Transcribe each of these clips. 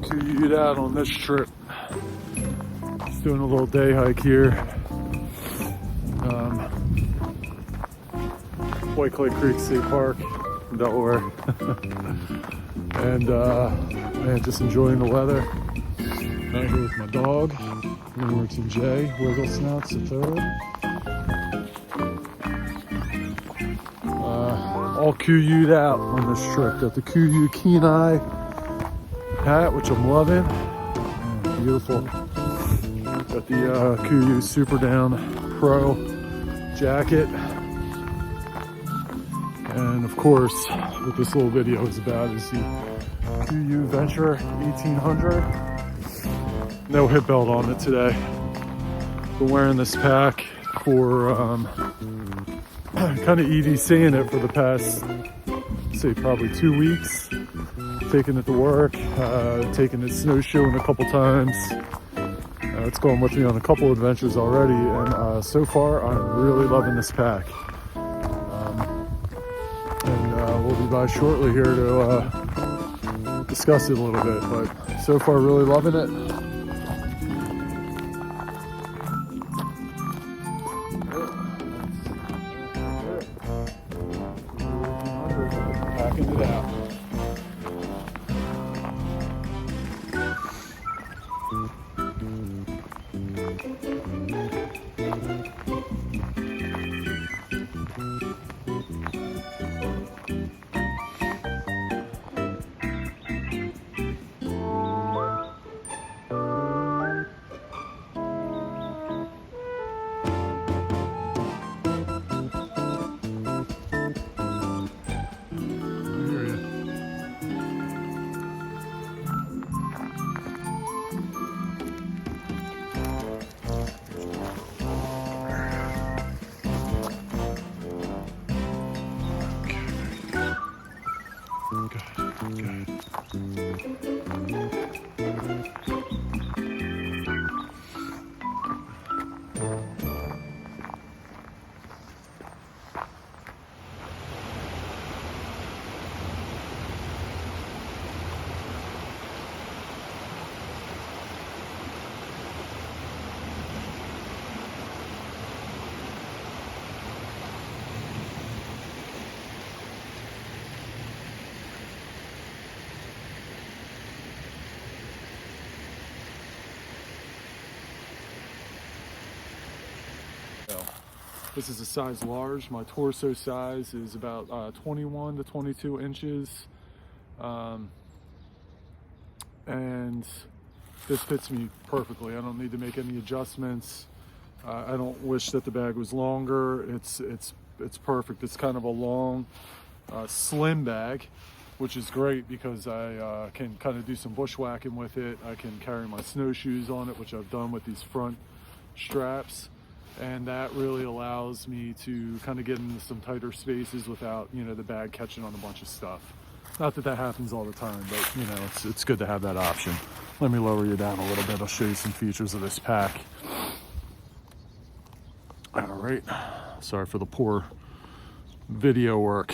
Kuiu out on this trip. Just doing a little day hike here. White Clay Creek State Park in Delaware. And man, just enjoying the weather. Out here with my dog, Lumerton J, Wiggle Snouts the third. All Kuiu'd out on this trip. Got the Kuiu Kenai hat, which I'm loving. Man, beautiful. Got the Kuiu Super Down Pro jacket. And of course, what this little video is about is the Kuiu Venture 1800. No hip belt on it today. Been wearing this pack for kind of EDCing it for the past, say, probably 2 weeks. Taking it to work, taking it snowshoeing a couple times. It's gone with me on a couple adventures already, and so far I'm really loving this pack. We'll be by shortly here to discuss it a little bit, but so far really loving it. Packing it out. Good. This is a size large. My torso size is about 21 to 22 inches. And this fits me perfectly. I don't need to make any adjustments. I don't wish that the bag was longer. It's perfect. It's kind of a long, slim bag, which is great because I can kind of do some bushwhacking with it. I can carry my snowshoes on it, which I've done with these front straps. And that really allows me to kind of get into some tighter spaces without, you know, the bag catching on a bunch of stuff. Not that that happens all the time, but, you know, it's good to have that option. Let me lower you down a little bit. I'll show you some features of this pack. All right. Sorry for the poor video work.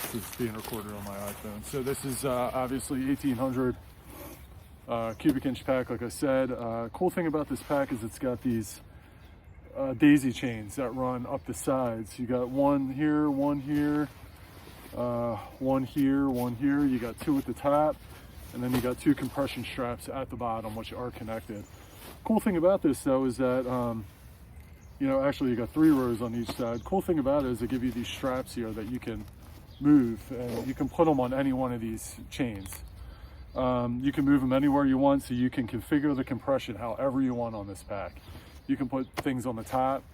This is being recorded on my iPhone. So this is obviously 1800. Cubic inch pack, like I said. Cool thing about this pack is it's got these daisy chains that run up the sides. You got one here, one here, one here, one here. You got two at the top, and then you got two compression straps at the bottom, which are connected. Cool thing about this though is that you know, actually you got 3 rows on each side. Cool thing about it is they give you these straps here that you can move, and you can put them on any one of these chains. You can move them anywhere you want, so you can configure the compression however you want on this pack. You can put things on the top,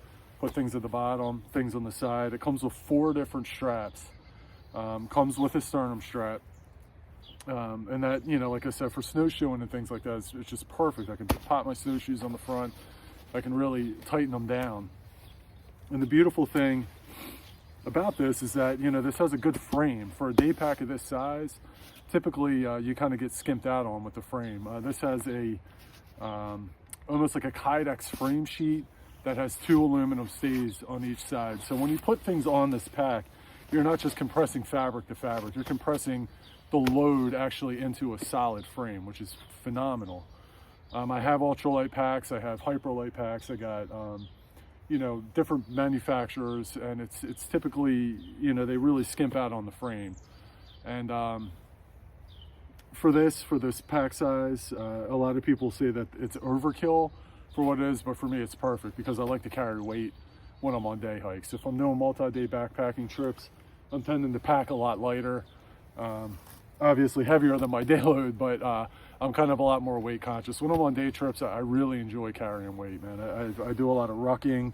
put things at the bottom, things on the side. It comes with 4 different straps. Comes with a sternum strap. And that, you know, like I said, for snowshoeing and things like that, it's just perfect. I can pop my snowshoes on the front. I can really tighten them down. And the beautiful thing about this is that, you know, this has a good frame. For a day pack of this size, typically you kind of get skimped out on with the frame. This has a almost like a Kydex frame sheet that has 2 aluminum stays on each side. So when you put things on this pack, you're not just compressing fabric to fabric, you're compressing the load actually into a solid frame, which is phenomenal. I have ultralight packs, I have hyperlight packs, I got you know, different manufacturers, and it's typically, you know, they really skimp out on the frame. And for this pack size, a lot of people say that it's overkill for what it is, but for me it's perfect because I like to carry weight when I'm on day hikes. If I'm doing multi-day backpacking trips, I'm tending to pack a lot lighter, obviously heavier than my day load, but I'm kind of a lot more weight conscious. When I'm on day trips, I really enjoy carrying weight, man. I do a lot of rucking,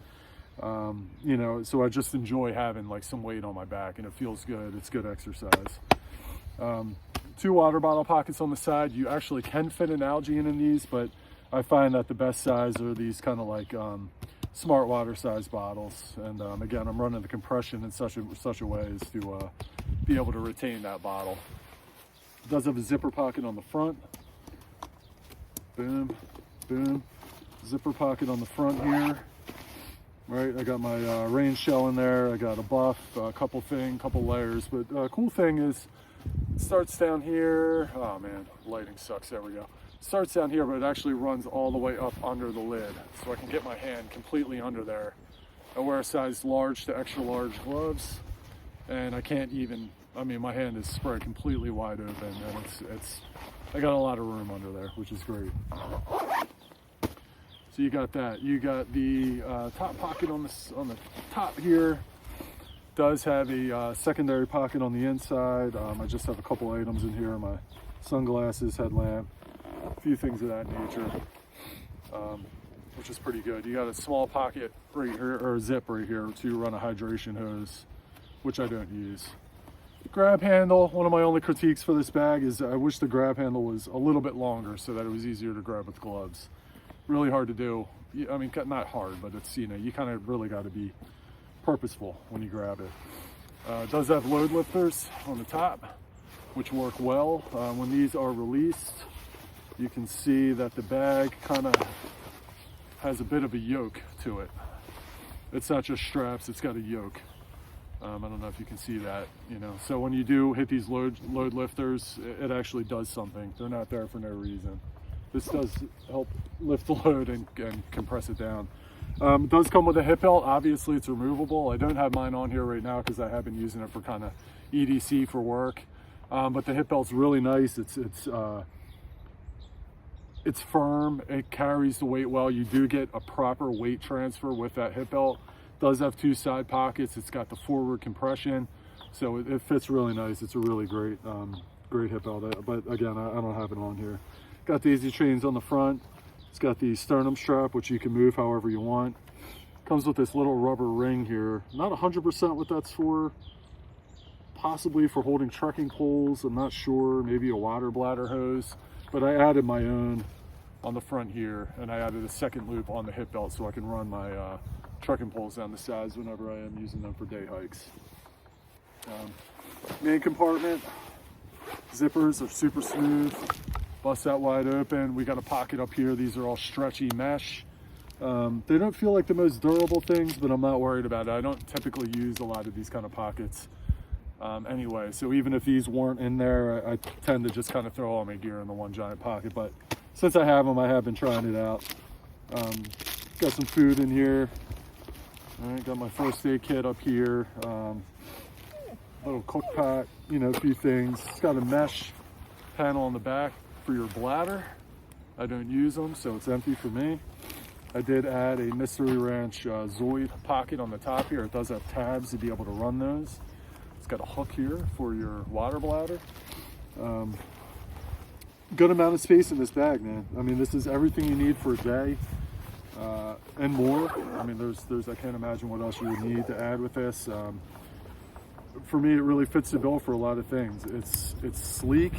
you know, so I just enjoy having like some weight on my back, and it feels good. It's good exercise. 2 water bottle pockets on the side. You actually can fit an algae in these, but I find that the best size are these kind of like smart water size bottles. And again, I'm running the compression in such a way as to be able to retain that bottle. It does have a zipper pocket on the front. Boom, boom. Zipper pocket on the front here. Right, I got my rain shell in there. I got a buff, a couple layers. But cool thing is, it starts down here. Oh man, lighting sucks. There we go. It starts down here, but it actually runs all the way up under the lid, so I can get my hand completely under there. I wear a size large to extra large gloves, and I can't even. I mean, my hand is spread completely wide open, and I got a lot of room under there, which is great. So you got that. You got the top pocket on the top here. Does have a secondary pocket on the inside. I just have a couple items in here: my sunglasses, headlamp, a few things of that nature, which is pretty good. You got a small pocket right here, or a zip right here, to run a hydration hose, which I don't use. Grab handle. One of my only critiques for this bag is I wish the grab handle was a little bit longer so that it was easier to grab with gloves. Really hard to do. I mean, not hard, but it's, you know, you kind of really got to be purposeful when you grab it. It does have load lifters on the top, which work well. When these are released, you can see that the bag kind of has a bit of a yoke to it. It's not just straps, it's got a yoke. I don't know if you can see that, you know. So when you do hit these load lifters, it actually does something. They're not there for no reason. This does help lift the load and compress it down. It does come with a hip belt. Obviously, it's removable. I don't have mine on here right now because I have been using it for kind of EDC for work. But the hip belt's really nice. It's firm. It carries the weight well. You do get a proper weight transfer with that hip belt. It does have 2 side pockets. It's got the forward compression, so it fits really nice. It's a really great hip belt. But again, I don't have it on here. Got daisy chains on the front. It's got the sternum strap, which you can move however you want. Comes with this little rubber ring here. Not 100% what that's for. Possibly for holding trekking poles. I'm not sure. Maybe a water bladder hose. But I added my own on the front here, and I added a second loop on the hip belt so I can run my trekking poles down the sides whenever I am using them for day hikes. Main compartment. Zippers are super smooth. Bust that wide open. We got a pocket up here. These are all stretchy mesh. They don't feel like the most durable things, but I'm not worried about it. I don't typically use a lot of these kind of pockets anyway. So even if these weren't in there, I tend to just kind of throw all my gear in the one giant pocket. But since I have them, I have been trying it out. Got some food in here. All right, got my first aid kit up here. Little cook pack, you know, a few things. It's got a mesh panel on the back for your bladder. I don't use them, so it's empty for me. I did add a Mystery Ranch Zoid pocket on the top here. It does have tabs to be able to run those. It's got a hook here for your water bladder. Good amount of space in this bag, man. I mean, this is everything you need for a day and more. I mean, there's I can't imagine what else you would need to add with this. For me, it really fits the bill for a lot of things. It's sleek.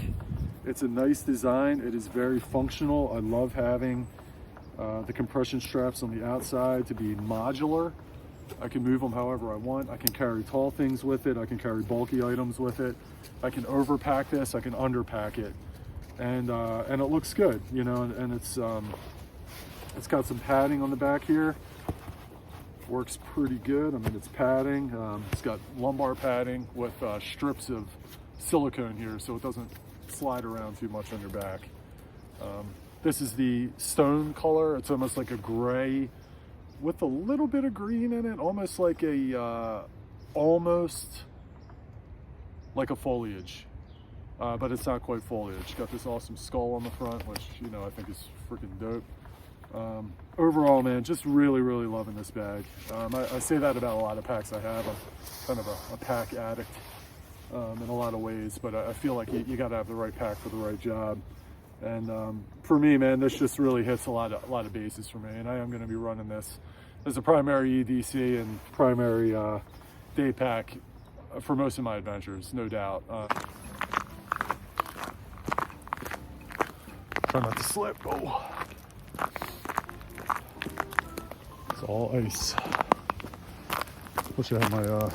It's a nice design. It is very functional. I love having the compression straps on the outside to be modular. I can move them however I want. I can carry tall things with it. I can carry bulky items with it. I can overpack this. I can underpack it, and it looks good, you know. And it's got some padding on the back here. Works pretty good. I mean, it's padding. It's got lumbar padding with strips of silicone here so it doesn't slide around too much on your back. This is the stone color. It's almost like a gray with a little bit of green in it, almost like a foliage, but it's not quite foliage. Got this awesome skull on the front, which, you know, I think is freaking dope. Overall, man, just really, really loving this bag. I say that about a lot of packs I have. I'm kind of a pack addict in a lot of ways, but I feel like you got to have the right pack for the right job. And for me, man, this just really hits a lot of bases for me. And I am going to be running this as a primary EDC and primary day pack for most of my adventures, no doubt. Try not to slip. Oh, it's all ice. Wish I had my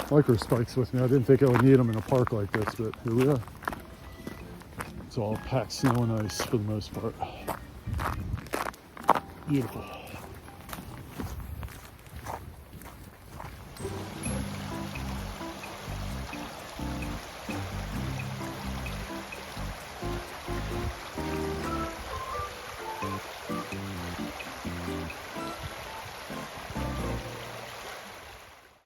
micro spikes with me. I didn't think I would need them in a park like this, but here we are. It's all packed snow and ice for the most part. Beautiful.